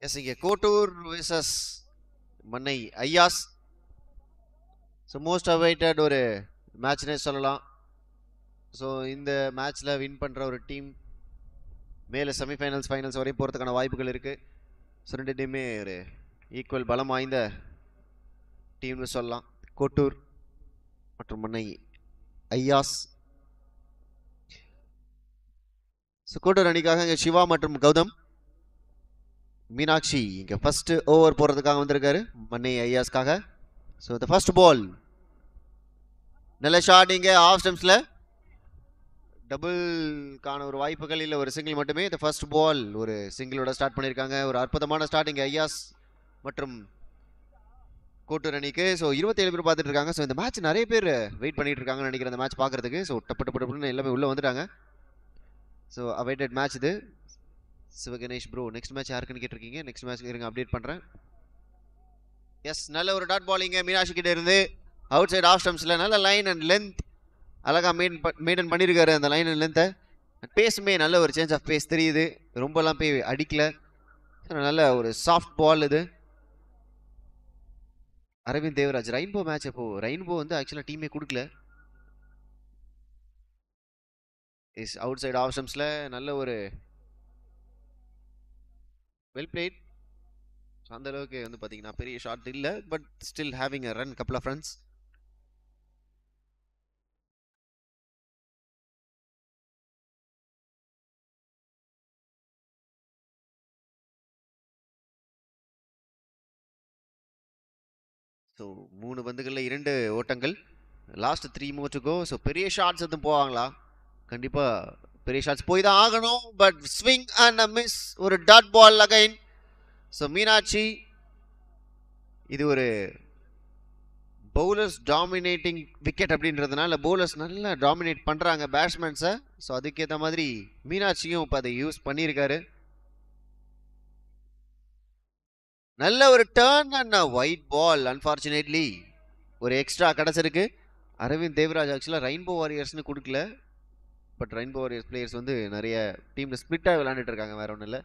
S இங்கே Kottur versus Mannai ஐயாஸ். So most awaited ஒரு மேட்ச்னே சொல்லலாம். ஸோ இந்த மேட்ச்சில் வின் பண்ணுற ஒரு டீம் மேலே செமிஃபைனல்ஸ் ஃபைனல்ஸ் வரையும் போகிறதுக்கான வாய்ப்புகள் இருக்குது. ஸோ ரெண்டு டீமே ஒரு ஈக்குவல் பலம் வாய்ந்த டீம்னு சொல்லலாம். கோட்டூர் மற்றும் மன்னை ஐயாஸ். ஸோ கோட்டூர் அணிக்காக இங்கே சிவா மற்றும் கௌதம். மீனாட்சி இங்கே ஃபர்ஸ்ட் ஓவர் போடுறதுக்காக வந்திருக்காரு மன்னை ஐயாஸ்க்காக. ஸோ த ஃபர்ஸ்ட் பால் நல்ல ஷாட் இங்கே ஆஃப் ஸ்டம்ப்ஸில். டபுள்கான ஒரு வாய்ப்புகள் இல்லை, ஒரு சிங்கிள் மட்டுமே. த ஃபர்ஸ்ட் பால் ஒரு சிங்கிளோட ஸ்டார்ட் பண்ணியிருக்காங்க. ஒரு அற்புதமான ஸ்டார்ட் இங்கே ஐயாஸ் மற்றும் கோட்டூர் அணிக்கு. ஸோ 27 பேர் பார்த்துட்டு இருக்காங்க. ஸோ இந்த மேட்ச் நிறைய பேர் வெயிட் பண்ணிட்டு இருக்காங்கன்னு நினைக்கிறேன் அந்த மேட்ச் பார்க்கறதுக்கு. ஸோ டப்புன்னு எல்லாமே உள்ளே வந்துட்டாங்க. ஸோ அவைட்டட் மேட்ச் இது. சிவகணேஷ் ப்ரோ நெக்ஸ்ட் மேட்ச் யாருக்குன்னு கேட்டிருக்கீங்க. நெக்ஸ்ட் மேட்ச் இருங்க அப்டேட் பண்ணுறேன். எஸ் நல்ல ஒரு டாட் பாலிங்க மீனாட்சி கிட்ட இருந்து அவுட் சைட் ஆஃப் ஸ்டம்ப்ஸில். நல்ல லைன் அண்ட் லென்த் அழகாக மெயின்டைன் பண்ணியிருக்காரு அந்த லைன் அண்ட் லென்த்தை. பேஸுமே நல்ல ஒரு சேஞ்ச் ஆஃப் பேஸ் தெரியுது, ரொம்பலாம் போய் அடிக்கல. நல்ல ஒரு சாஃப்ட் பால் இது. Aravind Devaraj rainbow match. இப்போ ரெயின்போ வந்து ஆக்சுவலாக டீமே கொடுக்கல. இஸ் அவுட் சைட் ஆஃப் ஸ்டம்ப்ஸில் நல்ல ஒரு வெல் பிளேட். அந்த அளவுக்கு வந்து பார்த்தீங்கன்னா பெரிய ஷாட் இல்லை, but still having a run couple of runs. So 3 பந்துகளில் 2 ஓட்டங்கள். Last 3 more to go. So பெரிய ஷாட்ஸ் எதுவும் போவாங்களா? கண்டிப்பாக பெரிய ஷாட்ஸ் போய் தான் ஆகணும். But swing and a miss. ஒரு dot ball again. So Meenakshi இது ஒரு பவுலர்ஸ் டாமினேட்டிங் விக்கெட் அப்படின்றதுனால பவுலர்ஸ் நல்லா டாமினேட் பண்ணுறாங்க பேட்ஸ்மேன்ஸை. ஸோ அதுக்கேற்ற மாதிரி மீனாட்சியும் இப்போ அதை யூஸ் பண்ணியிருக்காரு. நல்ல ஒரு turn and white ball. Unfortunately ஒரு எக்ஸ்ட்ரா கிடச்சிருக்கு. அரவிந்த் தேவராஜ் ஆக்சுவலாக ரெயின்போ வாரியர்ஸ்னு கொடுக்கல, பட் ரெயின்போ வாரியர்ஸ் பிளேயர்ஸ் வந்து நிறைய டீமில் ஸ்பிளிட்டாக விளையாண்டுட்டு இருக்காங்க, வேற ஒன்றும் இல்லை.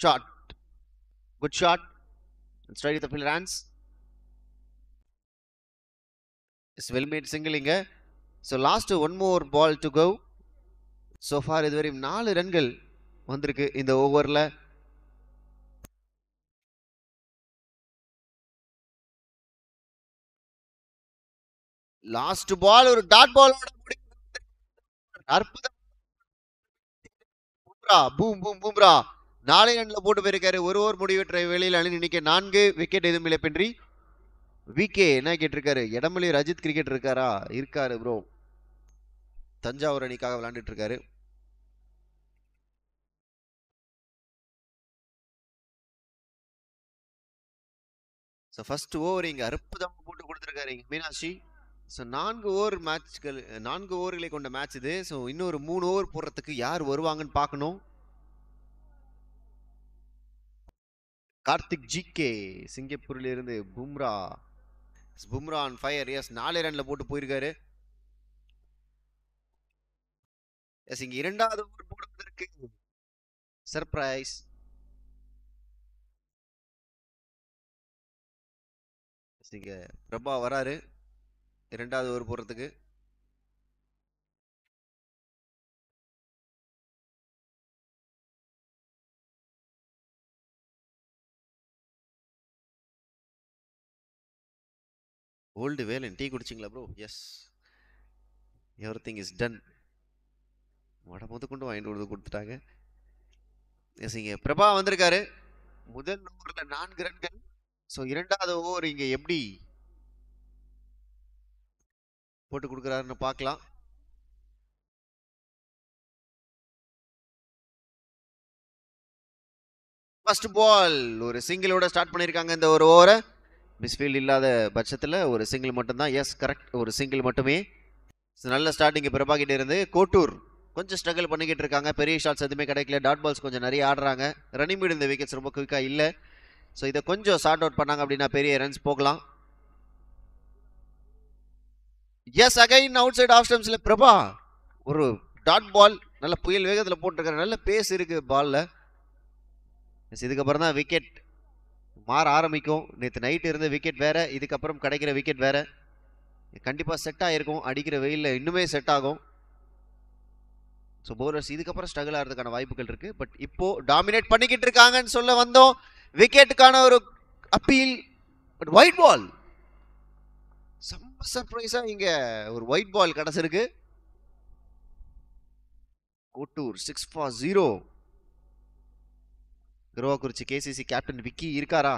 Shot, good shot. Straight the fielder hands. It's well made சிங்கிளிங்க. So last 1 more ball to go. So far இதுவரை 4 ரன்கள் வந்திருக்கு இந்த ஓவரில். லாஸ்ட் பால் ஒரு டாட் பாலோட அற்புதம். பூம் பூம் பூம்ரா 4 ரன்ல போட்டு போயிருக்காரு. ஒரு ஓவர் முடிவெற்ற வேளையில் அணி நினைக்க 4 விக்கெட் எதுவும் இழப்பின்றி. விகே என்ன கேட்டிருக்காரு, இடமொழி ரஜித் கிரிக்கெட் இருக்காரா? இருக்காரு ப்ரோ, தஞ்சாவூர் அணிக்காக விளையாண்டுட்டு இருக்காரு. ஸோ ஃபர்ஸ்ட் ஓவர் இங்கே அற்புதமாக போட்டு கொடுத்துருக்காரு மீனாட்சி. ஸோ 4 ஓவர் மேட்ச்கள், 4 ஓவர்களை கொண்ட மேட்ச் இது. ஸோ இன்னொரு 3 ஓவர் போடுறதுக்கு யார் வருவாங்கன்னு பார்க்கணும். கார்த்திக் ஜிகே சிங்கப்பூர்ல இருந்து Bumrah. Bumrah on fire. Yes 4 ரன்ல போட்டு போயிருக்காரு. எஸ் இங்க 2வது ஓவர் போடுவதற்கு சர்ப்ரைஸ். இங்க பிரபா வராரு 2வது ஓவர் போடுறதுக்கு. ஓல்டு வேலன் டீ குடிச்சிங்களா bro? Yes, everything is done. வட கொண்டு வாங்கிட்டு வந்து கொடுத்துட்டாங்க. எஸ் இங்க பிரபா வந்திருக்காரு. முதல் ஓவர்ல 4 ரன்கள். ஸோ 2வது ஓவர் இங்க எப்படி போட்டு கொடுக்குறாருன்னு பார்க்கலாம். ஃபர்ஸ்ட் பால் ஒரு சிங்கிளோட ஸ்டார்ட் பண்ணியிருக்காங்க இந்த ஒரு ஓவரை. மிஸ்ஃபீல்ட் இல்லாத பட்சத்தில் ஒரு சிங்கிள் மட்டும்தான். எஸ் கரெக்ட், ஒரு சிங்கிள் மட்டுமே. நல்ல ஸ்டார்டிங் பிரபா கிட்ட இருந்து. கோட்டூர் கொஞ்சம் ஸ்ட்ரகிள் பண்ணிக்கிட்டு இருக்காங்க. பெரிய ஷாட்ஸ் எதுவுமே கிடைக்கல. டாட் பால்ஸ் கொஞ்சம் நிறைய ஆடுறாங்க. ரன்னிங் மீட் இந்த விக்கெட்ஸ் ரொம்ப குயிக்காக இல்லை. ஸோ இதை கொஞ்சம் சார்ட் அவுட் பண்ணாங்க அப்படின்னா பெரிய ரன்ஸ் போகலாம். Yes again outside off ஸ்டம்ப்ஸ்ல பிரபா ஒரு டாட் பால் நல்ல புயல் வேகத்தில் போட்டிருக்காரு. நல்ல பேஸ் இருக்கு பால்ல. இதுக்கப்புறம் தான் விக்கெட் மாற ஆரம்பிக்கும். நேற்று நைட் இருந்த விக்கெட் வேற, இதுக்கப்புறம் கிடைக்கிற விக்கெட் வேற. கண்டிப்பா செட் ஆயிருக்கும். அடிக்கிற வெயில்ல இன்னுமே செட் ஆகும். ஸோ பவுலர்ஸ் இதுக்கப்புறம் ஸ்ட்ரகிள் ஆகிறதுக்கான வாய்ப்புகள் இருக்கு. பட் இப்போ டாமினேட் பண்ணிக்கிட்டு இருக்காங்கன்னு சொல்ல வந்தோம். விக்கெட்டுக்கான ஒரு அப்பீல், பட் ஒயிட் பால். செம்ம சர்ப்ரைஸா இங்க ஒரு ஒயிட் பால் கிடைச்சிருக்கு. Kottur 6 for 0. Kuruvakurichi KCC captain Vicky இருக்காரா?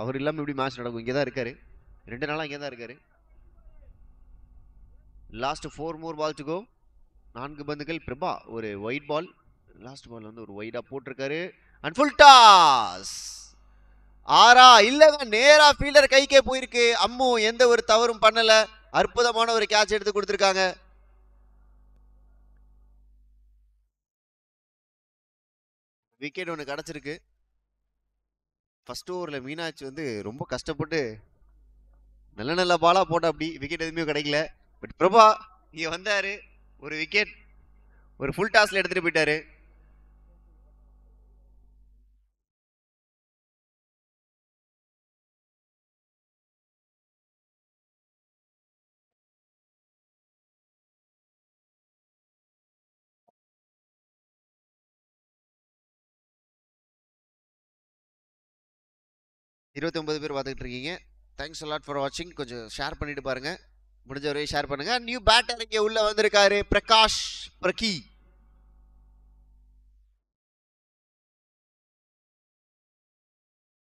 அவர் இல்லாமல் எப்படி மேட்ச் நடக்கும்? இங்கே தான் இருக்காரு. 2 நாளா இங்கே தான் இருக்காரு. Last 4 more ball to go. 4 பந்துகள். பிரபா ஒரு ஒயிட் பால். லாஸ்ட் பால் வந்து ஒரு ஒயிடா போட்டிருக்காரு. And full toss. ஆறா இல்லங்க, நேரா ஃபீல்டர் கைக்கே போயிருக்கு. அம்மு எந்த ஒரு தவறும் பண்ணல. அற்புதமான ஒரு கேட்ச் எடுத்து கொடுத்திருக்காங்க. விக்கெட் ஒன்று கிடைச்சிருக்கு. ஃபர்ஸ்ட் ஓவரில் மீனாட்சி வந்து ரொம்ப கஷ்டப்பட்டு நல்ல நல்ல பாலா போட்ட, அப்படி விக்கெட் எதுவுமே கிடைக்கல. பட் பிரபா இங்க வந்தாரு, ஒரு விக்கெட் ஒரு ஃபுல் டாஸ்ல எடுத்துட்டு போயிட்டாரு. இருபத்தி 9 பேர் பார்த்துட்டு இருக்கீங்க. தேங்க்ஸ் அலாட் ஃபார் வாட்சிங். கொஞ்சம் ஷேர் பண்ணிட்டு பாருங்க, முடிஞ்ச வரையும் ஷேர் பண்ணுங்க. நியூ பேட்டர் இங்க உள்ள வந்திருக்காரு, பிரகாஷ் பிரகி.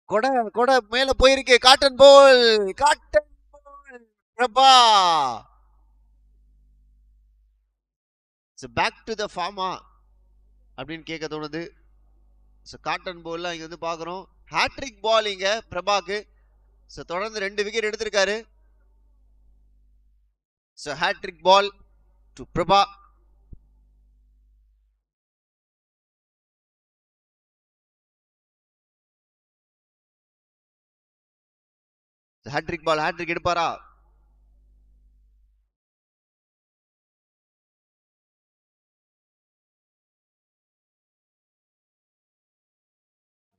கொடை கொடை மேல போயிருக்கு. Cotton ball, cotton ball. Prabha back to the ஃபார்மா அப்படின்னு கேட்க தோணுது. காட்டன் போல் இங்க வந்து பாக்குறோம். ஹேட்ரிக் பால் இங்க பிரபாக்கு. தொடர்ந்து 2 விக்கெட் எடுத்திருக்காரு. Hattrick ball to Prabha. Hattrick ball, hattrick எடுப்பாரா?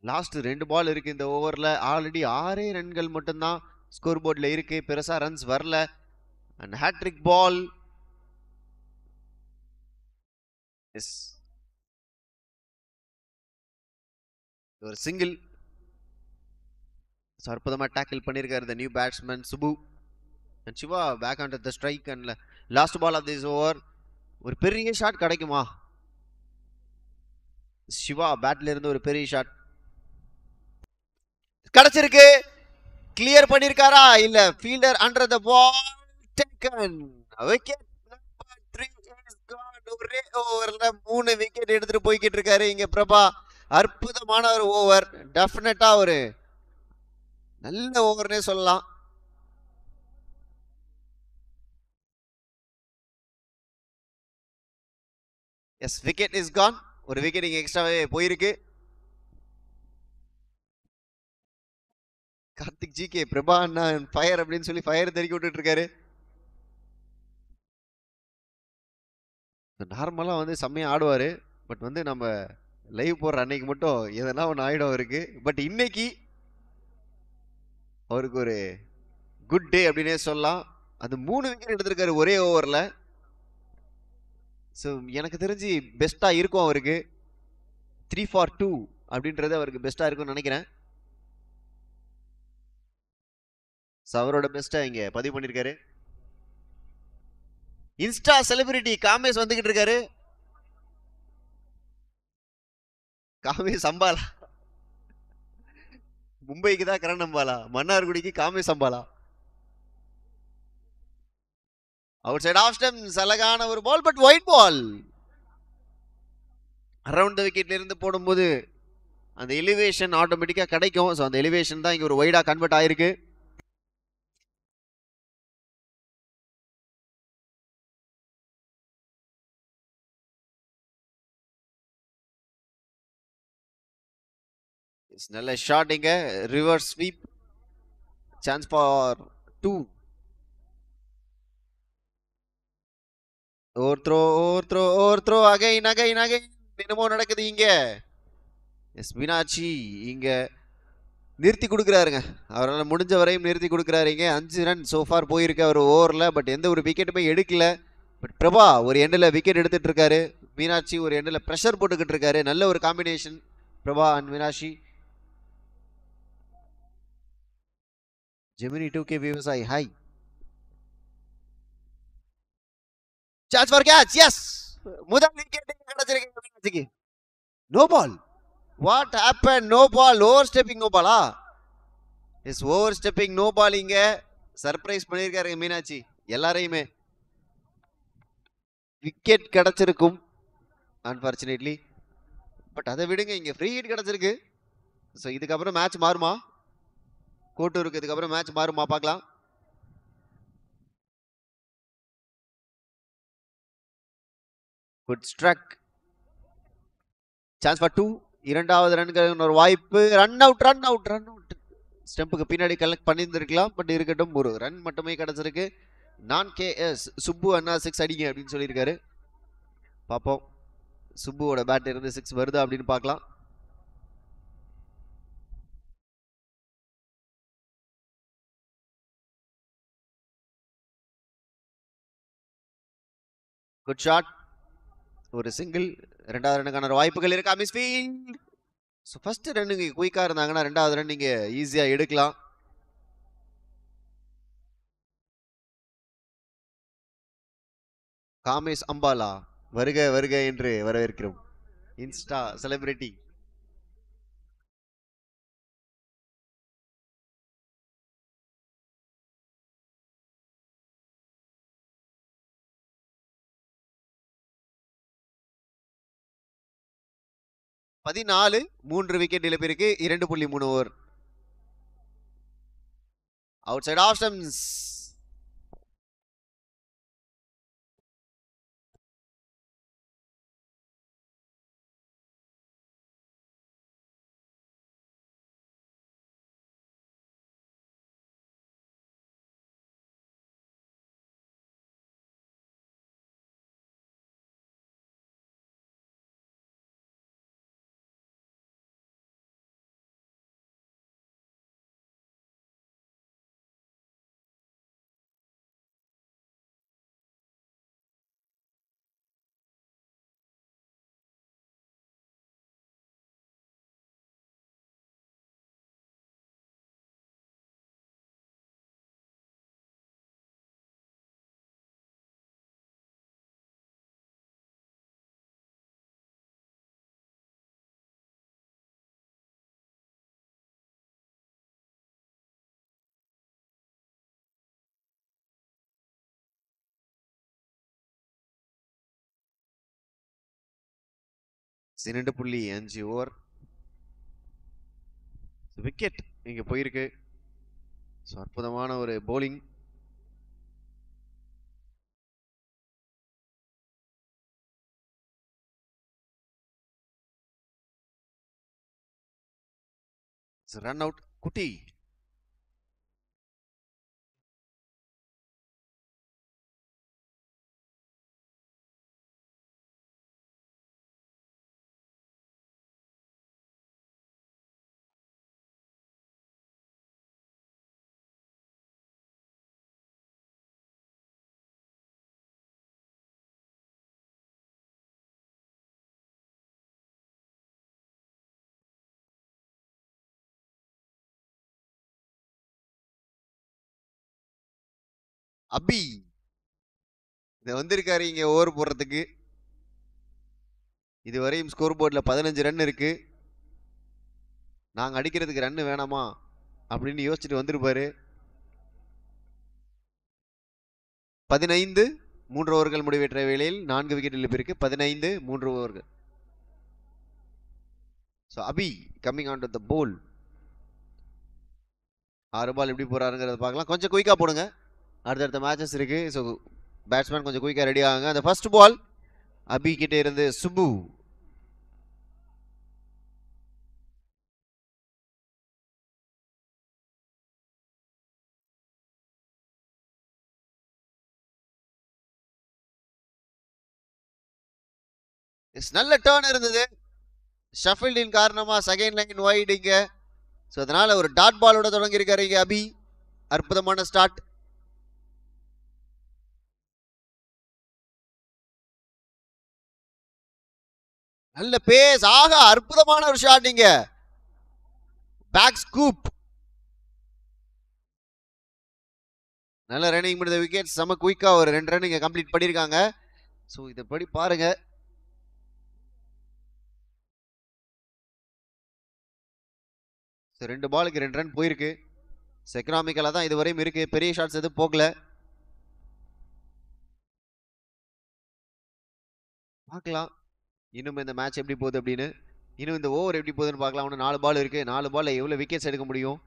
லாஸ்ட் 2 பால் இருக்கு இந்த ஓவர்ல. ஆல்ரெடி 6 ரன்கள் மட்டும்தான் ஸ்கோர் போர்ட்ல இருக்கு. பெருசா ரன்ஸ் வரல. And hattrick ball. எஸ், ஒரு சிங்கிள். அற்புதமா டேக்கிள் பண்ணிருக்காரு the new batsman Subu. And Siva back on the strike. And last ball of this over. ஒரு பெரிய ஷாட் கிடைக்குமா? சிவா பேட்ல இருந்து ஒரு பெரிய ஷாட் கிடைச்சிருக்கு. கிளியர் பண்ணிருக்காரா? இல்ல, fielder under the ball. Taken. Wicket number 3 is gone. ஒரே ஓவர்ல 3 விக்கெட் எடுத்துட்டு போய்கிட்டு இருக்காரு இங்க பிரபா. அற்புதமான ஒரு ஓவர். டெஃபினட்டா ஒரு நல்ல ஓவர்னே சொல்லலாம். Yes, wicket is gone. ஒரு விக்கெட் இங்க எக்ஸ்ட்ராவே போயிருக்கு. கார்த்திக் ஜிகே பிரபா அண்ணா ஃபயர் அப்படின்னு சொல்லி ஃபயர் தெறிக்க விட்டுட்டு இருக்காரு. நார்மலா வந்து செம்மையா ஆடுவாரு. பட் வந்து நம்ம லைவ் போடுற அன்னைக்கு மட்டும் எதனா ஒன்று ஆயிடும் அவருக்கு. பட் இன்னைக்கு அவருக்கு ஒரு குட் டே அப்படின்னே சொல்லலாம். அந்த 3 விக்கெட் எடுத்திருக்காரு ஒரே ஓவர்ல. ஸோ எனக்கு தெரிஞ்சு பெஸ்டா இருக்கும் அவருக்கு. 3 for 2 அப்படின்றது அவருக்கு பெஸ்டா இருக்கும்னு நினைக்கிறேன். அவரோட பெஸ்டா இங்க பதிவு பண்ணிருக்காரு. இன்ஸ்டா செலிபிரிட்டி காமேஷ் வந்துகிட்டு இருக்காரு. காமேஷ் அம்பாலா. மும்பைக்கு தான் கரண் அம்பாலா, மன்னார்குடிக்கு Kamesh Ambala. Outside off stumps. அழகான ஒரு ball, but wide ball. Around the விக்கெட்ல இருந்து போடும்போது அந்த எலிவேஷன் ஆட்டோமேட்டிக்கா கிடைக்கும். ஸோ அந்த எலிவேஷன் தான் இங்க ஒரு வைடா கன்வெர்ட் ஆயிருக்கு. நல்ல ஷாட் இங்க. Reverse sweep. Chance for 2. Over throw over throw over throw again again again என்னமோ நடக்குது இங்க. எஸ் மீனாட்சி இங்க நிறுத்தி கொடுக்குறாருங்க. அவரால் முடிஞ்ச வரையும் நிறுத்தி கொடுக்குறாருங்க. 5 ரன் சோஃபார் போயிருக்கு அவர் ஓவரில். பட் எந்த ஒரு விக்கெட்டுமே எடுக்கல. பட் பிரபா ஒரு எண்டில் விக்கெட் எடுத்துட்டு இருக்காரு. மீனாட்சி ஒரு எண்டில் ப்ரெஷர் போட்டுக்கிட்டு இருக்காரு. நல்ல ஒரு combination Prabha and Meenakshi. Gemini 2K விவசாயி hi. Chance for catch. Yes முதல் விக்கெட் கிடைச்சிருக்கு மீனாட்சிக்கு. No ball. What happen? No ball. Over stepping no பாலா? Yes over stepping no ball. இங்க சர்ப்ரைஸ் பண்ணியிருக்காரு மீனாட்சி எல்லாரையுமே. விக்கெட் கிடைச்சிருக்கும் அன்பார்ச்சுனேட்லி. பட் அதை விடுங்க, இங்க ஃப்ரீ ஹிட் கிடைச்சிருக்கு. ஸோ இதுக்கப்புறம் மேட்ச் மாறுமா? கோட்டூருக்கு இதுக்கப்புறம் மேட்ச் மாறுமா பார்க்கலாம். Good struck. Chance for 2. இரண்டாவது ரன்கள் ஒரு வாய்ப்பு. Run out run out run out. ஸ்டெம்புக்கு பின்னாடி கலெக்ட் பண்ணியிருந்திருக்கலாம். பட் இருக்கட்டும், ஒரு ரன் மட்டுமே கிடைச்சிருக்கு. நான் கேஎஸ் சுப்பு அண்ணா 6 அடிங்க அப்படின்னு சொல்லியிருக்காரு. பார்ப்போம் சுப்புவோட பேட் இருந்து 6 வருதா அப்படின்னு பார்க்கலாம். Good shot. ஒரு சிங்கிள். ரெண்டாவது ரன்னுக்கான வாய்ப்புகள் இருக்கா? Miss field. ஸோ ஃபர்ஸ்ட் ரன்னுங்க குயிக்காக இருந்தாங்கன்னா ரெண்டாவது ரன் நீங்க ஈஸியாக எடுக்கலாம். காமேஷ் அம்பாலா வருக வருக என்று வரவேற்கிறோம். Insta celebrity. பதினாலு 3 விக்கெட் இழப்பிற்கு 2.3 over. Outside off stumps. இரண்டு புள்ளி 5 ஓவர். விக்கெட் இங்க போயிருக்கு. அற்புதமான ஒரு போலிங். ரன் அவுட் குட்டி. அபி இது வந்திருக்காரு இங்க ஓவர் போடுறதுக்கு. இதுவரையும் ஸ்கோர் போர்டில் 15 ரன் இருக்கு. நாங்க அடிக்கிறதுக்கு ரன் வேணாமா அப்படின்னு யோசிச்சுட்டு வந்திருப்பாரு. 15 3 ஓவர்கள் முடிவேற்ற வேளையில் 4 விக்கெட் இழப்பிற்கு 15 3 ஓவர்கள். So Abhi coming on to the bowl. 6 ball எப்படி போறாருங்கிறத பார்க்கலாம். கொஞ்சம் குயிக்காக போடுங்க, அடுத்தடுத்த மேட்சஸ் இருக்கு. ஸோ பேட்ஸ்மேன் கொஞ்சம் குயிக்காக ரெடி ஆகுங்க. அந்த ஃபர்ஸ்ட் பால் அபி கிட்டே இருந்து சுப்பு. நல்ல டர்ன் இருந்தது. ஷஃபில்டின் காரணமா செகண்ட் லைன் வைட் இங்க. ஸோ அதனால ஒரு டாட் பாலோட தொடங்கி இருக்காரு இங்க அபி. அற்புதமான ஸ்டார்ட். நல்ல பேஸ். ஆகா, அற்புதமான ஒரு ஷாட் இங்க. Back scoop. நல்ல ரன்னிங் பண்ண விக்கெட். செம குயிக்கா ஒரு 2 ரன் இங்க கம்ப்ளீட் பண்ணிருக்காங்க. ஸோ இதை படி பாருங்க. ஸோ 2 பாலுக்கு 2 ரன் போயிருக்கு. எக்கனாமிக்கலா தான் இதுவரையும் இருக்கு. பெரிய ஷாட்ஸ் எதுவும் போகல. பார்க்கலாம் இன்னும் இந்த மேட்ச் எப்படி போகுது அப்படின்னு. இன்னும் இந்த ஓவர் எப்படி போகுதுன்னு பார்க்கலாம். இன்னும் 4 பால் இருக்கு. 4 பால்ல எவ்வளவு விக்கெட்ஸ் எடுக்க முடியும்?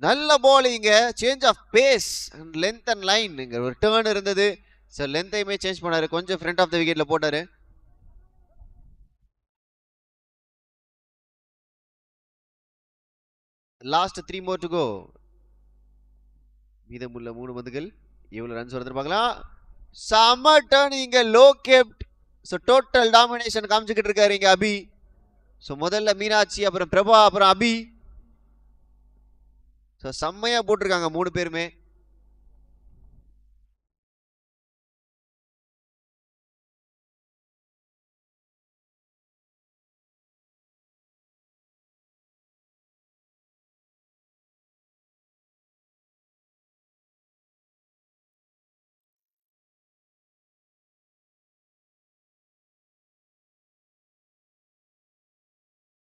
நல்ல பால் இங்க. Change of pace and length and line. இங்க ஒரு டர்ன் இருந்தது. ஸோ லென்த்தையுமே சேஞ்ச் பண்ணாரு. கொஞ்சம் ஃப்ரண்ட் ஆஃப் த விக்கெட்ல போட்டாரு. Last 3 more to go. மீதமுள்ள 3 பந்துகள் எவ்வளவு ரன்ஸ் வருது பார்க்கலாம். சம டர்ன் இங்க. Low kept. So total domination காமிச்சுக்கிட்டு இருக்காரு இங்க அபி. ஸோ முதல்ல மீனாட்சி, அப்புறம் பிரபா, அப்புறம் அபி. ஸோ செம்மையா போட்டிருக்காங்க 3 பேருமே.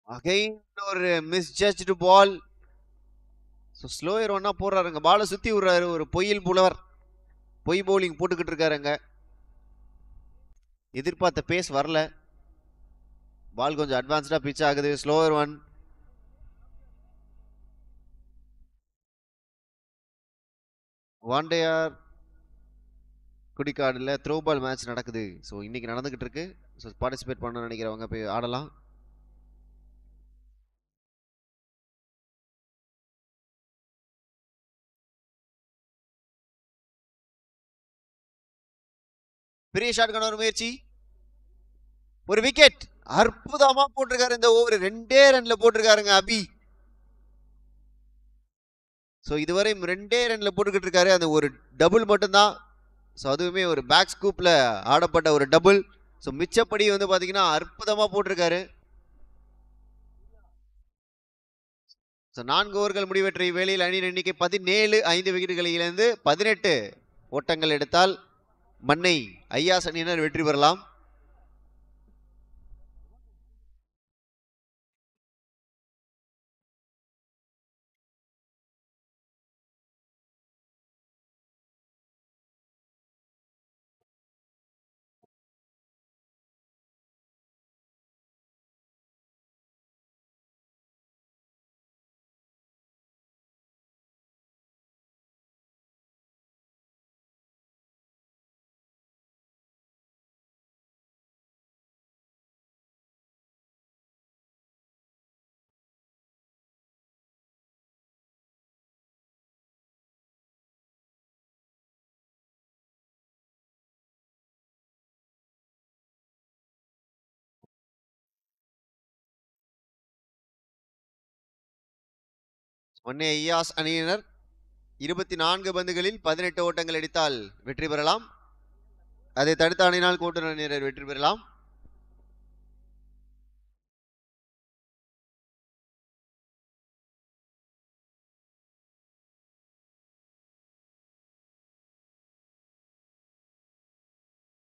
அகைன் ஒரு மிஸ்ஜட்ஜ்டு பால். ஸோ ஸ்லோயர் ஒன்னா போடுறாருங்க. பாலை சுத்தி விடுறாரு. ஒரு பொய்யில் புலவர். பொய் பவுலிங் போட்டுக்கிட்டு இருக்காருங்க. எதிர்பார்த்த பேஸ் வரல. பால் கொஞ்சம் அட்வான்ஸ்டா பிச் ஆகுது. Slower one. வாண்டையார் குடிக்காடுல த்ரோ பால் மேட்ச் நடக்குது. ஸோ இன்னைக்கு நடந்துகிட்டு இருக்கு. ஸோ பார்ட்டிசிபேட் பண்ண நினைக்கிறவங்க போய் ஆடலாம். பெரிய ஷாட்கான ஒரு முயற்சி. ஒரு விக்கெட். அற்புதமா போட்டிருக்காரு இந்த ஓவர். 2 ரன்ல போட்டிருக்காருங்க அபி. ஸோ இதுவரை 2 ரன்ல போட்டுக்கிட்டு இருக்காரு. அந்த ஒரு டபுள் மட்டும்தான். ஸோ அதுவுமே ஒரு பேக் ஸ்கூப்ல ஆடப்பட்ட ஒரு டபுள். ஸோ மிச்சப்படி வந்து பாத்தீங்கன்னா அற்புதமா போட்டிருக்காரு. ஸோ 4 ஓவர்கள் முடிவெற்ற வேளையில் அணியின் எண்ணிக்கை 17. 5 விக்கெட்டுகளை இழந்து 18 ஓட்டங்கள் எடுத்தால் மன்னை ஐயாஸ் அணியினர் வெற்றி பெறலாம். மன்னை ஐயாஸ் அணியினர் 24 பந்துகளில் 18 ஓட்டங்கள் அடித்தால் வெற்றி பெறலாம். அதை தடுத்த அணியினால் கூட்டுறவு அணியினர் வெற்றி பெறலாம்.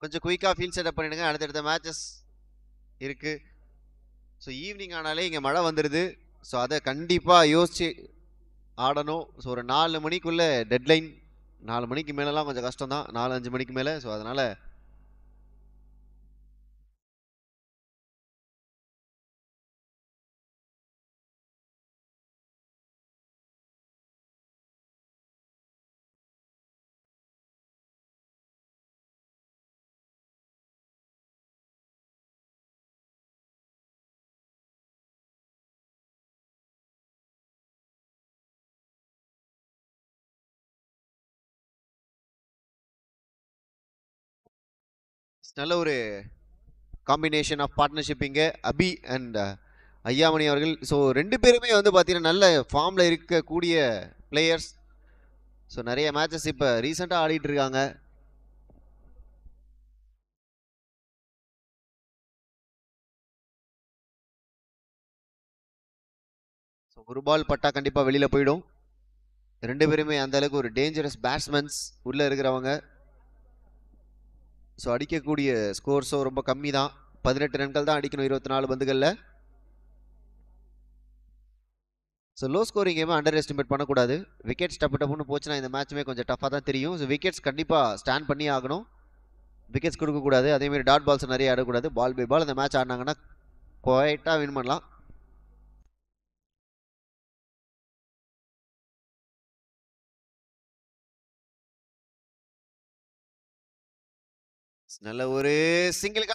கொஞ்சம் குயிக்கா ஃபீல்ட் செட்டப் பண்ணிடுங்க. அடுத்தடுத்த மேட்சஸ் இருக்கு. ஸோ ஈவினிங் ஆனாலே இங்கே மழை வந்துடுது. ஸோ அதை கண்டிப்பாக யோசிச்சு ஆடணும். ஸோ ஒரு 4 மணிக்குள்ள டெட்லைன். 4 மணிக்கு மேலெல்லாம் கொஞ்சம் கஷ்டம் தான். 4-5 மணிக்கு மேலே. ஸோ அதனால நல்ல ஒரு காம்பினேஷன் ஆஃப் பார்ட்னர்ஷிப் இங்கே அபி அண்ட் ஐயாமணி அவர்கள். ஸோ ரெண்டு பேருமே வந்து பார்த்தீங்கன்னா நல்ல ஃபார்மில் இருக்கக்கூடிய பிளேயர்ஸ். ஸோ நிறைய மேட்சஸ் இப்போ ரீசெண்டாக ஆடிட்டு இருக்காங்க. ஸோ ஒரு பால் பட்டா கண்டிப்பாக வெளியில் போயிடும். ரெண்டு பேருமே அந்த அளவுக்கு ஒரு டேஞ்சரஸ் பேட்ஸ்மேன்ஸ் உள்ளே இருக்கிறவங்க. ஸோ அடிக்கக்கூடிய ஸ்கோர்ஸும் ரொம்ப கம்மி தான். 18 ரன்கள் தான் அடிக்கணும் 24 பந்துகளில். ஸோ லோ ஸ்கோரிங் கேமை அண்டர் எஸ்டிமேட் பண்ணக்கூடாது. விக்கெட்ஸ் டப்புன்னு போச்சுன்னா இந்த மேட்சுமே கொஞ்சம் டஃபாக தான் தெரியும். ஸோ விக்கெட்ஸ் கண்டிப்பாக ஸ்டாண்ட் பண்ணி ஆகணும். விக்கெட்ஸ் கொடுக்கக்கூடாது. அதேமாதிரி டாட் பால்ஸ் நிறைய ஆடக்கூடாது. பால் பை பால் அந்த மேட்ச் ஆடினாங்கன்னா குவைட்டாக வின் பண்ணலாம். நல்ல ஒரு சிங்கிள்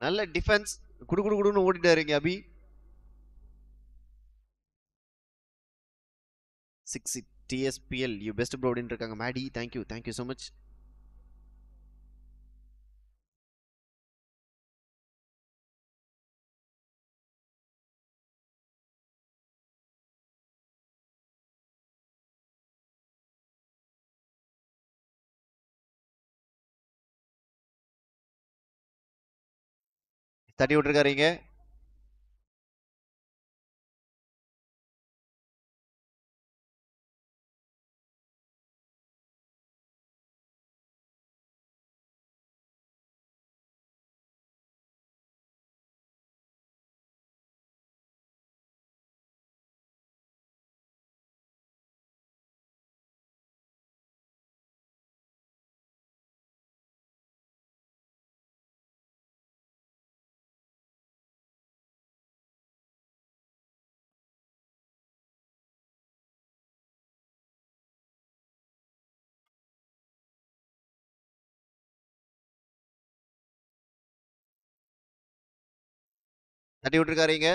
நல்ல டிஃபென்ஸ். குடுன்னு ஓடிட்டாருங்க Abhi. 6 TSPL you best bro அப்படின்னு இருக்காங்க மேடி. Thank you so much. தட்டி விட்டுருக்காருங்க. தட்டி விட்டுருக்காருங்க.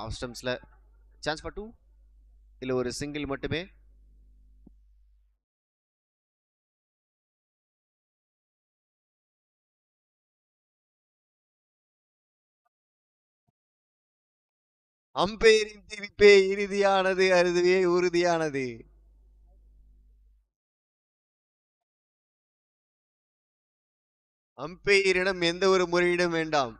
ஆஃப் ஸ்டம்ப்ஸில் சான்ஸ் ஃபார் 2. இல்லை ஒரு சிங்கிள் மட்டுமே. அம்பையரின் தீர்ப்பே இறுதியானது. அதுவே உறுதியானது. அம்பையரிடம் எந்த ஒரு முறையீடும் வேண்டாம்.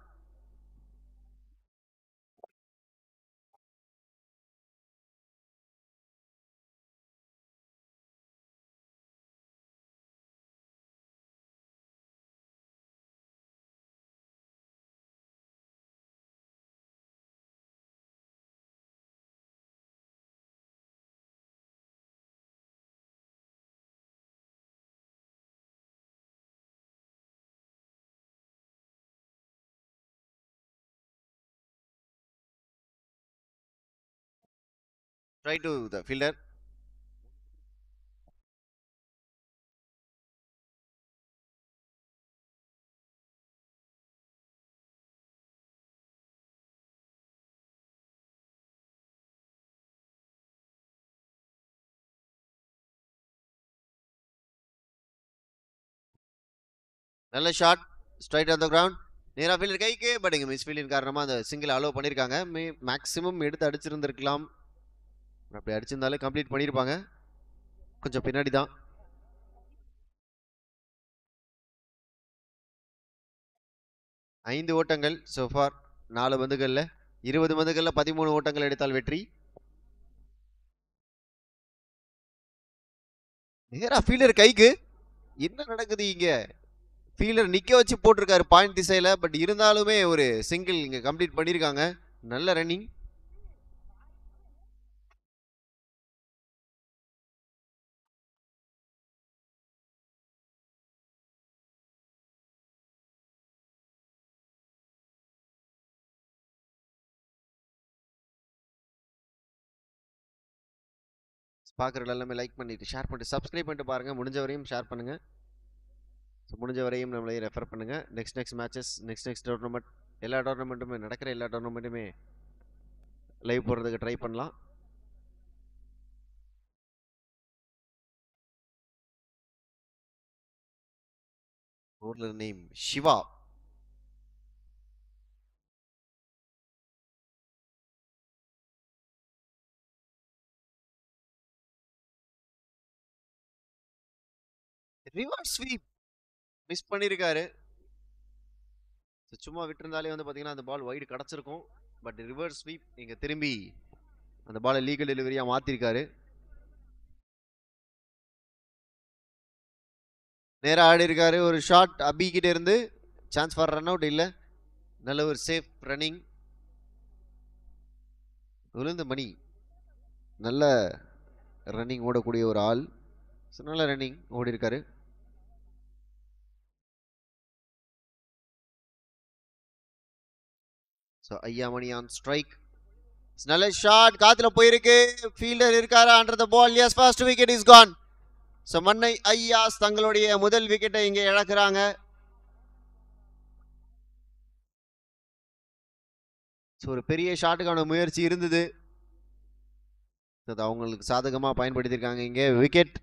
Try to the fielder. நல்ல shot. Straight on the ground. நேராக ஃபீல்டர் கைக்கு. பட் இங்கே மிஸ் ஃபீல்டின் காரணமாக அந்த சிங்கிள் அலோவ் பண்ணியிருக்காங்க. மேக்ஸிமம் எடுத்து அடிச்சிருந்துருக்கலாம். அப்படி அடிச்சிருந்தாலே கம்ப்ளீட் பண்ணியிருப்பாங்க. கொஞ்சம் பின்னாடி தான். ஐந்து ஓட்டங்கள் சோஃபார் 4 பந்துகளில். 20 பந்துகளில் 13 ஓட்டங்கள் எடுத்தால் வெற்றி. நேரா ஃபீல்டர் கைக்கு. என்ன நடக்குது இங்க? ஃபீல்டர் நிக்க வச்சு போட்டிருக்காரு பாயிண்ட் திசையில. பட் இருந்தாலுமே ஒரு சிங்கிள் இங்க கம்ப்ளீட் பண்ணியிருக்காங்க. நல்ல ரன்னிங். பார்க்குறவங்க எல்லாமே லைக் பண்ணிட்டு ஷேர் பண்ணிட்டு சப்ஸ்கிரைப் பண்ணிட்டு பாருங்க. முடிஞ்ச வரையும் ஷேர் பண்ணுங்க. முடிஞ்ச வரையும் நம்மளே ரெஃபர் பண்ணுங்க. நெக்ஸ்ட் மேட்சஸ் நெக்ஸ்ட் டோர்னமெண்ட் எல்லா டோர்னமெண்ட்டுமே நடக்கிற எல்லா டோர்னமெண்ட்டுமே லைவ் போடுறதுக்கு ட்ரை பண்ணலாம். bowler name Shiva. Reverse sweep miss பண்ணியிருக்காரு. சும்மா விட்டுருந்தாலே வந்து பார்த்தீங்கன்னா அந்த பால் வைடு கிடச்சிருக்கும். பட் ரிவர்ஸ் ஸ்வீப் இங்கே திரும்பி அந்த பாலை லீகல் டெலிவரியாக மாற்றிருக்காரு. நேராக ஆடி இருக்காரு. ஒரு ஷாட் அபி கிட்ட இருந்து சான்ஸ் ஃபார் ரன் அவுட் இல்லை. நல்ல ஒரு சேஃப் ரன்னிங். விழுந்த மணி நல்ல ரன்னிங் ஓடக்கூடிய ஒரு ஆள். நல்ல ரன்னிங் ஓடி இருக்காரு. ஸோ ஐயா மணி ஆன் ஸ்ட்ரைக். நல்ல ஷாட் காத்துல போயிருக்கு. ஃபீல்டர் இருக்காரு under the ball. Yes, first wicket is gone. So Mannai ஐயாஸ் தங்களுடைய முதல் விக்கெட்டை இங்கே இழக்கிறாங்க. ஸோ ஒரு பெரிய ஷாட்டுக்கான முயற்சி இருந்தது, அது அவங்களுக்கு சாதகமாக பயன்படுத்தியிருக்காங்க. இங்கே விக்கெட்.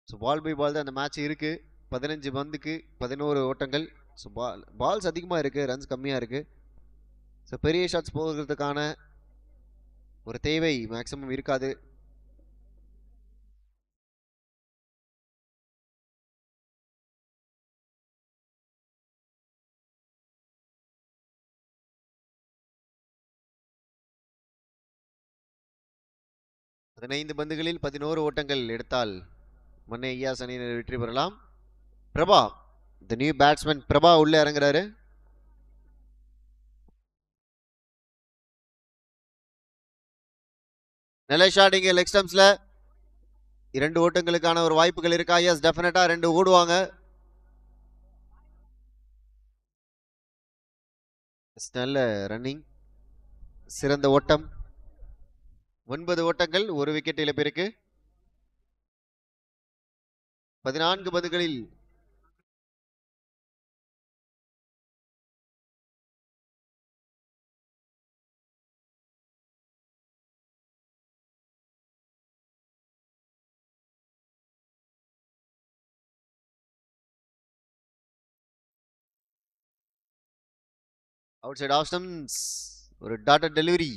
ஸோ பால் பை பால் தான் அந்த மேட்ச் இருக்கு. 15 பந்துக்கு 11 ஓட்டங்கள். ஸோ பால்ஸ் அதிகமாக இருக்கு, ரன்ஸ் கம்மியாக இருக்கு. ஸோ பெரிய ஷாட்ஸ் போகிறதுக்கான ஒரு தேவை மேக்ஸிமம் இருக்காது. பதினைந்து பந்துகளில் 11 ஓட்டங்கள் எடுத்தால் மன்னை ஐயாஸ் அணியினர் வெற்றி பெறலாம். பிரபா, தி நியூ பேட்ஸ்மேன் பிரபா உள்ள இறங்குறாரு. நல்ல ஷாட் இங்க லெக் ஸ்டம்ப்ஸ்ல. 2 ஓட்டங்களுக்கான ஒரு வாய்ப்புகள் இருக்கா? எஸ், டெஃபினட்டா 2 ஓடுவாங்க. நல்ல ரன்னிங், சிறந்த ஓட்டம். 9 ஓட்டங்கள், ஒரு விக்கெட் இழப்பிற்கு. 14 பந்துகளில் அவுட் சைட் ஆஃப் ஸ்டம்ப்ஸ் ஒரு டாட்டட் டெலிவரி.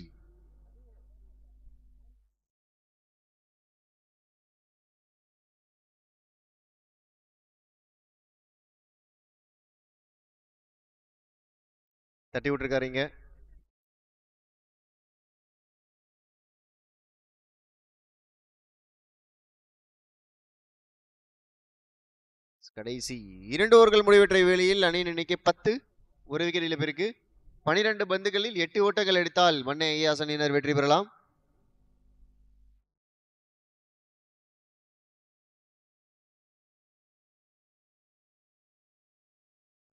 தட்டி விட்டுருக்காரு இங்க. கடைசி 2 ஓவர்கள் முடிவற்ற வேளையில் அணியின் எண்ணிக்கை 10, ஒரு விக்கெட் இழப்பிற்கு. 12 பந்துகளில் 8 ஓட்டங்கள் எடுத்தால் மன்னை ஐயாஸ் அணியினர் வெற்றி பெறலாம்.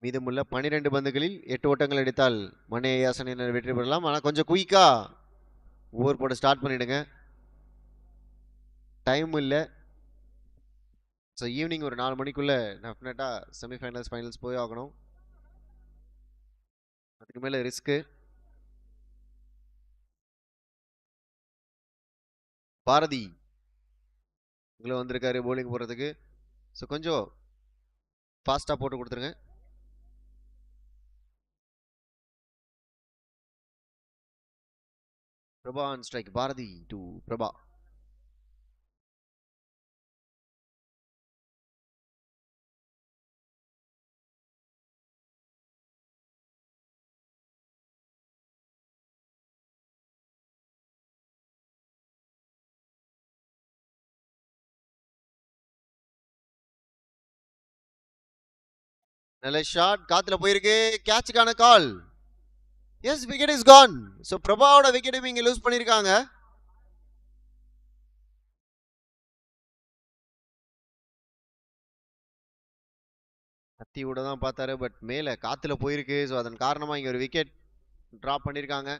மீதமுள்ள 12 பந்துகளில் 8 ஓட்டங்கள் எடுத்தால் மன்னை ஐயாஸ் அணியினர் வெற்றி பெறலாம். ஆனால் கொஞ்சம் குயிக்கா ஓவர் போட ஸ்டார்ட் பண்ணிடுங்க, டைம் இல்லை. ஸோ ஈவினிங் ஒரு 4 மணிக்குள்ள டெஃபினட்டாக செமிஃபைனல்ஸ் ஃபைனல்ஸ் போய் ஆகணும். அதுக்கு மேலே ரிஸ்க்கு. பாரதி உங்களை வந்திருக்காரு போலிங் போடுறதுக்கு. ஸோ கொஞ்சம் ஃபாஸ்ட்டாக போட்டு கொடுத்துருங்க. Prabha on strike. Bharathi to Prabha. நல்ல ஷாட் காத்துல போயிருக்கு. கேட்சுக்கான call. Yes, wicket is gone. So பிரபாவோட விக்கெட்டும் இங்க லூஸ் பண்ணியிருக்காங்க. கத்தி விட தான் பார்த்தாரு, பட் மேல காத்துல போயிருக்கு. ஸோ அதன் காரணமா இங்க ஒரு விக்கெட் டிராப் பண்ணியிருக்காங்க.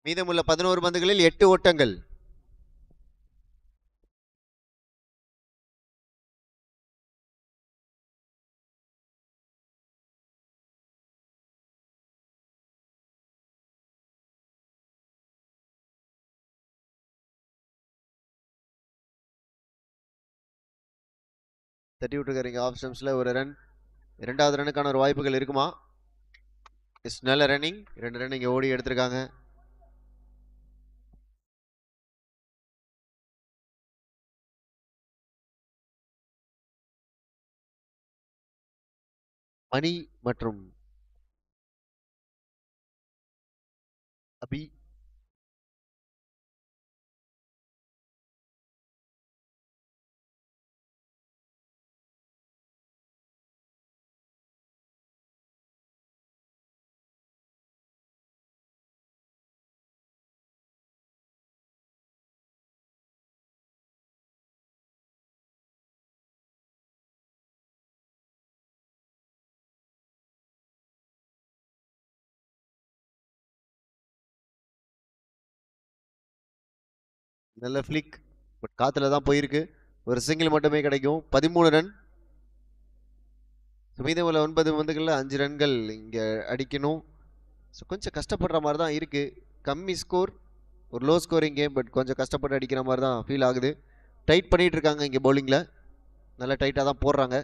மீதமுள்ள 11 பந்துகளில் 8 ஓட்டங்கள். தட்டி விட்டுருக்காரு ஆஃப் ஸ்டம்ப்ஸ்ல ஒரு ரன். இரண்டாவது ரனுக்கான ஒரு வாய்ப்புகள் இருக்குமா? நல்ல ரன்னிங், 2 ரன் இங்க ஓடி எடுத்திருக்காங்க. மணி மற்றும் அபி நல்ல ஃபிளிக், பட் காத்துல தான் போயிருக்கு. ஒரு சிங்கிள் மட்டுமே கிடைக்கும். 13 ரன். மீதமுள்ள 9 பந்துகளில் 5 ரன்கள் இங்க அடிக்கணும். ஸோ கொஞ்சம் கஷ்டப்படுற மாதிரி தான் இருக்கு. கம்மி ஸ்கோர், ஒரு லோ ஸ்கோரிங் கேம், பட் கொஞ்சம் கஷ்டப்பட்டு அடிக்கிற மாதிரி தான் ஃபீல் ஆகுது. டைட் பண்ணிட்டு இருக்காங்க இங்க பவுலிங்ல, நல்லா டைட்டா தான் போடுறாங்க.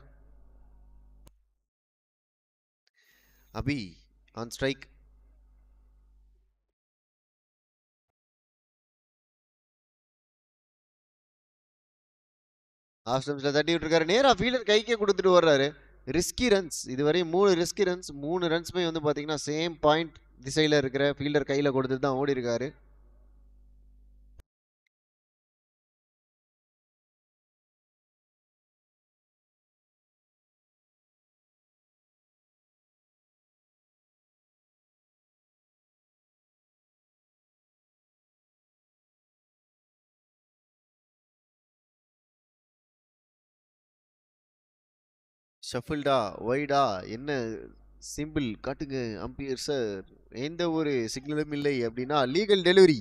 அபி ஆன் ஸ்ட்ரைக். ஆஃப் ஸ்டம்ப்ஸ்ல தட்டி விட்டுருக்காரு. நேரா ஃபீல்டர் கைக்கே கொடுத்துட்டு வர்றாரு. ரிஸ்கி ரன்ஸ், இதுவரை 3 ரிஸ்கி ரன்ஸ். 3 ரன்ஸ்மே வந்து பார்த்தீங்கன்னா சேம் பாயிண்ட் திசையில் இருக்கிற ஃபீல்டர் கையில் கொடுத்துட்டு தான் ஓடி இருக்காரு. ஷஃபில்டா ஒய்டா என்ன சிம்பிள் காட்டுங்க அம்பியர் சார். எந்த ஒரு சிக்னலும் இல்லை அப்படின்னா லீகல் டெலிவரி.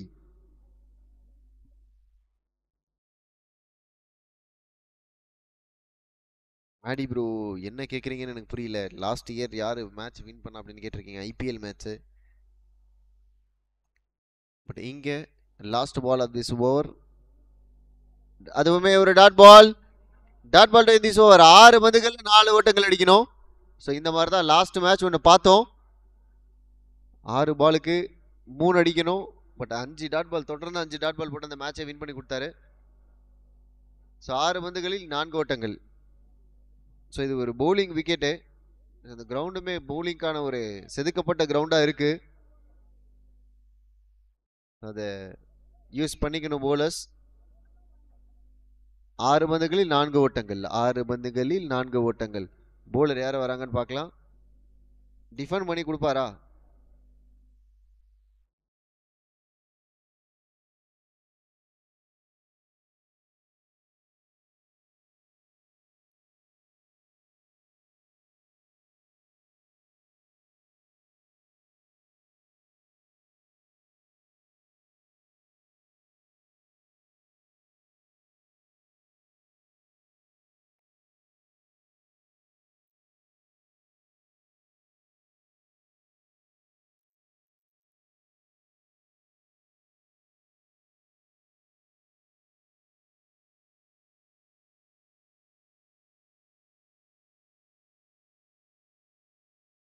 ஆடி ப்ரோ என்ன கேட்குறீங்கன்னு எனக்கு புரியல. லாஸ்ட் இயர் யார் மேட்ச் வின் பண்ண அப்படின்னு கேட்டிருக்கீங்க, ஐபிஎல் மேட்ச்சு. பட் இங்கே last ball of this over, அதுவுமே ஒரு dot ball. Dot ball to this over. 6 பந்துகள் 4 ஓட்டங்கள் அடிக்கணும். ஸோ இந்த மாதிரி தான் லாஸ்ட் மேட்ச் ஒன்று பார்த்தோம். 6 பாலுக்கு 3 அடிக்கணும். பட் 5 டாட் பால் தொடர்ந்து 5 டாட் பால் போட்டு அந்த மேட்சை வின் பண்ணி கொடுத்தாரு. ஸோ 6 பந்துகளில் 4 ஓட்டங்கள். ஸோ இது ஒரு பவுலிங் விக்கெட்டு. அந்த கிரவுண்டுமே பவுலிங்கான ஒரு செதுக்கப்பட்ட கிரவுண்டாக இருக்கு. அதை யூஸ் பண்ணிக்கணும் போலர்ஸ். 6 பந்துகளில் 4 ஓட்டங்கள். 6 பந்துகளில் 4 ஓட்டங்கள். போலர் யார் வராங்கன்னு பார்க்கலாம். டிஃபன் பண்ணி கொடுப்பாரா?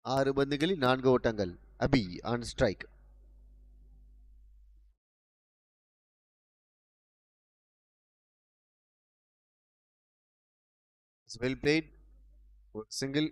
ஆறு பந்துகளில் 4 ஓட்டங்கள். Abhi on strike. Well played. ஒரு single.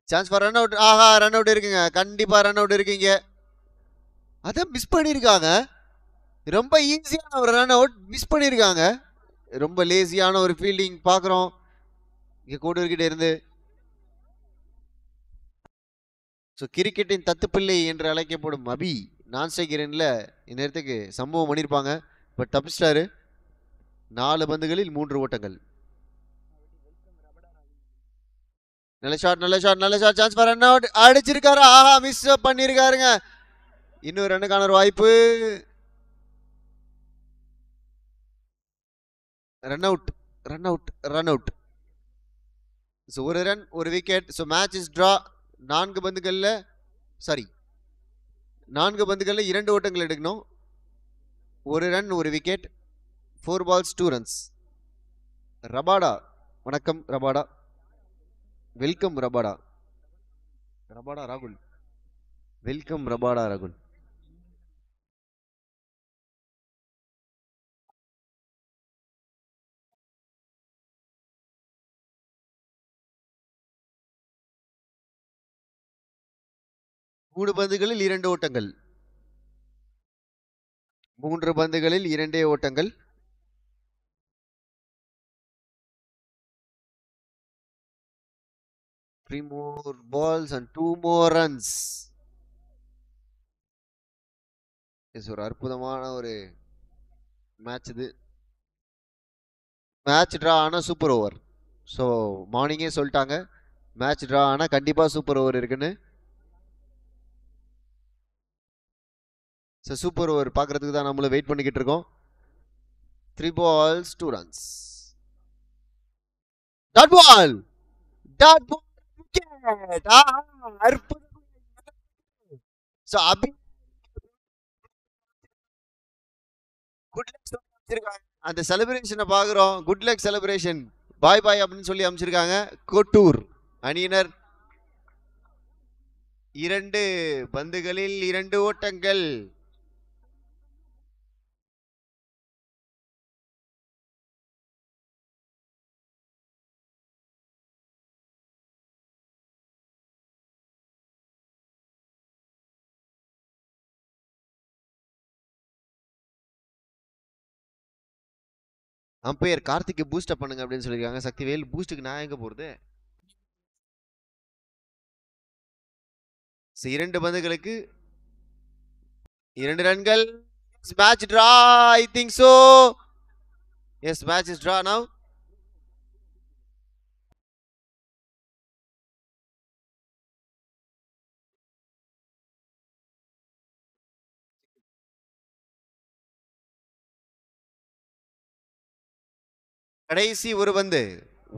Chance for run out. ஆஹா, ரன் அவுட் இருக்குங்க. கண்டிப்பா ரன் அவுட் இருக்குங்க. அதை மிஸ் பண்ணியிருக்காங்க. ரொம்ப ஈஸியான ஒரு ரன் அவுட் மிஸ் பண்ணியிருக்காங்க. ரொம்ப லேசியான ஒரு ஃபீல்டிங் பார்க்குறோம் இங்கே கோட்டூர்கிட்ட இருந்து. ஸோ கிரிக்கெட்டின் தத்துப்பிள்ளை என்று அழைக்கப்படும் அபி நான் ஸ்ட்ரைக்கரில் இந்நேரத்துக்கு சம்பவம் பண்ணியிருப்பாங்க. பட் தப்பிச்சிட்டாரு. 4 பந்துகளில் 3 ஓட்டங்கள். நல்ல ஷாட் நல்ல ஷாட் நல்ல shot. Chance for run out. அடிச்சிருக்காரு. ஆஹா மிஸ் பண்ணியிருக்காருங்க. இன்னொரு ரன்னுக்கான ஒரு வாய்ப்பு. Run out run out run out. So ஒரு ரன் ஒரு wicket. So match is draw. 4 பந்துகளில் 2 ஓட்டங்கள் எடுக்கணும். ஒரு ரன் ஒரு விக்கெட். 4 balls 2 runs. ரபாடா வணக்கம் ரபாடா. Welcome Rabada. ரபாடா ராகுல். வெல்கம் ரபாடா ராகுல். மூணு பந்துகளில் 2 ஓட்டங்கள். 3 பந்துகளில் 2 ஓட்டங்கள். 3 more balls and 2 more runs. ஒரு அற்புதமான ஒரு மேட்ச் இது. மேட்ச் ட்ரா ஆனால் சூப்பர் ஓவர். ஸோ மார்னிங்கே சொல்லிட்டாங்க மேட்ச் ட்ரா ஆனால் கண்டிப்பாக சூப்பர் ஓவர் இருக்குன்னு. ஸோ சூப்பர் ஓவர் பார்க்குறதுக்கு தான் நம்மளும் வெயிட் பண்ணிக்கிட்டு இருக்கோம். 3 balls 2 runs. Dot ball dot ball wicket. அற்புதம். ஸோ அபி குட் லக் அமைச்சிருக்காங்க. அந்த செலிப்ரேஷனை பார்க்குறோம். Good luck celebration bye bye அப்படின்னு சொல்லி அமைச்சிருக்காங்க கோட்டூர் அணியினர். 2 பந்துகளில் 2 ஓட்டங்கள். அம்பையர் கார்த்திக்கு பூஸ்ட் அப் பண்ணுங்க அப்படின்னு சொல்லியிருக்காங்க. சக்திவேல் பூஸ்டுக்கு நான் எங்க போறது? 2 பந்துகளுக்கு 2 ரன்கள். Match draw. I think so. Yes match is draw now. கடைசி ஒரு பந்து.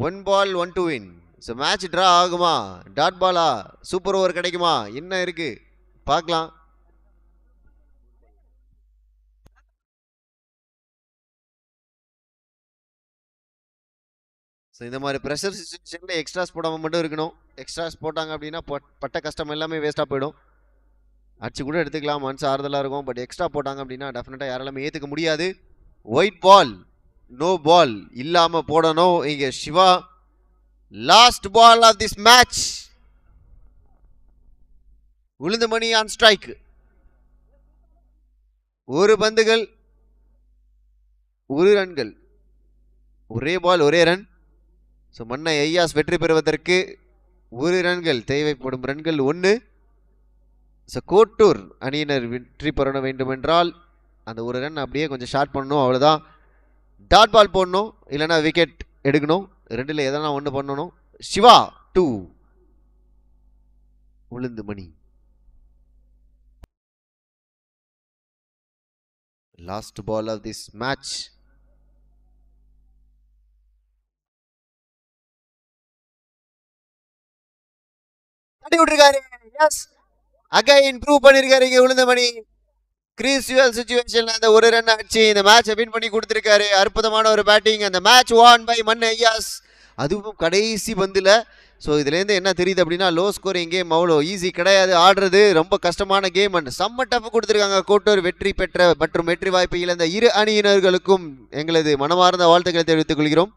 1 ball 1 to win. So match draw ஆகுமா? டாட் பாலா? சூப்பர் ஓவர் கிடைக்குமா? என்ன இருக்கு பார்க்கலாம். ஸோ இந்த மாதிரி ப்ரெஷர் சுச்சுவேஷனில் எக்ஸ்ட்ராஸ் போடாமல் மட்டும் இருக்கணும். எக்ஸ்ட்ராஸ் போட்டாங்க அப்படின்னா பட்ட கஷ்டம் எல்லாமே வேஸ்ட்டாக போயிடும். அடிச்சு கூட எடுத்துக்கலாம், மனசு ஆறுதலாக இருக்கும். பட் எக்ஸ்ட்ரா போட்டாங்க அப்படின்னா டெஃபினட்டாக யாராலுமே ஏற்றுக்க முடியாது. ஒயிட் பால் நோ பால் இல்லாமல் போடணும். இங்கே Siva last ball of this match. Ulundhamani on strike. ஒரு பந்துகள் 1 ரன்கள். ஒரே பால் ஒரே ரன். ஸோ மன்னை ஐயாஸ் வெற்றி பெறுவதற்கு 1 ரன்கள் தேவைப்படும். ரன்கள் 1. ஸோ கோட்டூர் அணியினர் வெற்றி பெற வேண்டும் என்றால் அந்த 1 ரன் அப்படியே கொஞ்சம் ஷார்ட் பண்ணணும், அவ்வளோதான். டாட் பால் போடணும், இல்லைன்னா விக்கெட் எடுக்கணும். 2ல் எதனா ஒன்று பண்ணணும். Siva 2 Ulundhamani. Last ball of this match. தட்டி விட்டுருக்காரு. எஸ் அகைன் ப்ரூவ் பண்ணிருக்காரு இங்க உளுந்தமணி. கிரீஸ்வல் சிச்சுவேஷன்ல அந்த 1 ரன் அடிச்சு இந்த மேட்சை வின் பண்ணி கொடுத்திருக்காரு. அற்புதமான ஒரு பேட்டிங். அந்த மேட்ச் வான் பை மன்னை ஐயாஸ். அதுவும் கடைசி பந்துல. ஸோ இதுலேருந்து என்ன தெரியுது அப்படின்னா லோ ஸ்கோரிங் கேம் அவ்வளோ ஈஸி கிடையாது. ஆடுறது ரொம்ப கஷ்டமான கேம். அண்ட் செம்ம டஃப் கொடுத்துருக்காங்க. கோட்டூர் வெற்றி பெற்ற மற்றும் வெற்றி வாய்ப்பு இழந்த 2 அணியினர்களுக்கும் எங்களது மனமார்ந்த வாழ்த்துக்களை தெரிவித்துக் கொள்கிறோம்.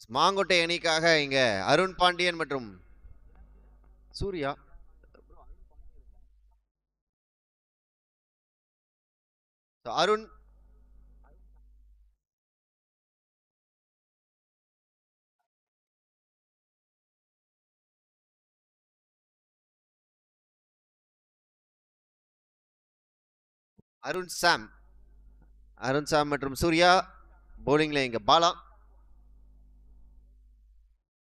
மாங்கோட்டை அணிக்காக இங்க அருண் பாண்டியன் மற்றும் சூர்யா. அருண் அருண் சாம் மற்றும் சூர்யா. போலிங்ல இங்க பாலா.